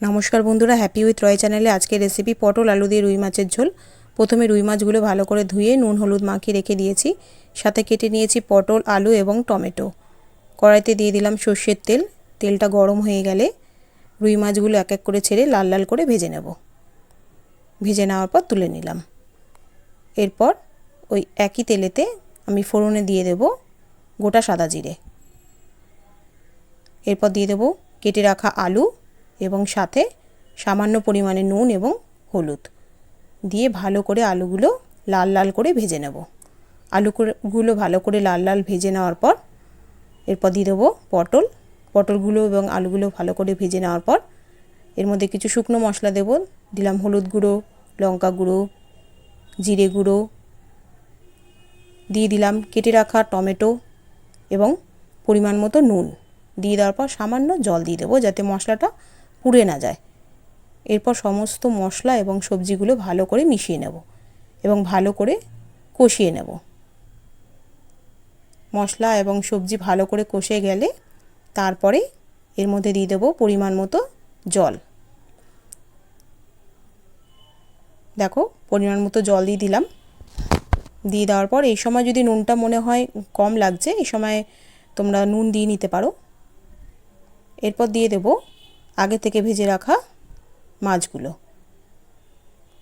নমস্কার বন্ধুরা, happy with রয় চ্যানেলে আজকে রেসিপি পটল আলু দিয়ে রুই মাছের ঝোল। প্রথমে রুই মাছগুলো ভালো করে ধুয়ে নুন হলুদ মাখিয়ে রেখে দিয়েছি। সাথে কেটে নিয়েছি পটল, আলু এবং টমেটো। কড়াইতে দিয়ে দিলাম সর্ষের তেল। তেলটা গরম হয়ে গেলে রুই মাছগুলো এক এক করে ছেড়ে লাল লাল করে ভেজে নেব। ভেজে নেওয়ার পর তুলে নিলাম। এরপর ওই একই তেলেতে আমি ফোড়নে দিয়ে দেব গোটা সাদা জিরে। এরপর দিয়ে দেব কেটে রাখা আলু এবং সাথে সামান্য পরিমাণে নুন এবং হলুদ দিয়ে ভালো করে আলুগুলো লাল লাল করে ভেজে নেব। আলুগুলো ভালো করে লাল লাল ভেজে নেওয়ার পর এরপর দিয়ে দেবো পটলগুলো এবং আলুগুলো ভালো করে ভেজে নেওয়ার পর এর মধ্যে কিছু শুকনো মশলা দেব। দিলাম হলুদ গুঁড়ো, লঙ্কা গুঁড়ো, জিরে গুঁড়ো, দিয়ে দিলাম কেটে রাখা টমেটো এবং পরিমাণ মতো নুন। দিয়ে দেওয়ার পর সামান্য জল দিয়ে দেবো যাতে মশলাটা পুড়ে না যায়। এরপর সমস্ত মশলা এবং সবজিগুলো ভালো করে মিশিয়ে নেব এবং ভালো করে কষিয়ে নেব। মশলা এবং সবজি ভালো করে কষে গেলে তারপরে এর মধ্যে দিয়ে দেবো পরিমাণ মতো জল। দেখো পরিমাণ মতো জল দিয়ে দিলাম। দিয়ে দেওয়ার পর এই সময় যদি নুনটা মনে হয় কম লাগছে, এই সময় তোমরা নুন দিয়ে নিতে পারো। এরপর দিয়ে দেব আগে থেকে ভেজে রাখা মাছগুলো।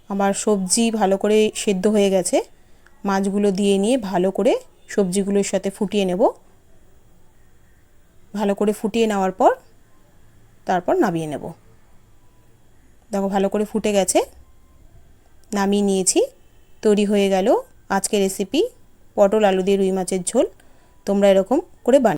আমার সবজি ভালো করে সেদ্ধ হয়ে গেছে। মাছগুলো দিয়ে নিয়ে ভালো করে সবজিগুলোর সাথে ফুটিয়ে নেব। ভালো করে ফুটিয়ে নেওয়ার পর তারপর নামিয়ে নেব। দেখো ভালো করে ফুটে গেছে, নামিয়ে নিয়েছি। তৈরি হয়ে গেল আজকের রেসিপি পটল আলু দিয়ে রুই মাছের ঝোল। তোমরা এরকম করে বানিয়ে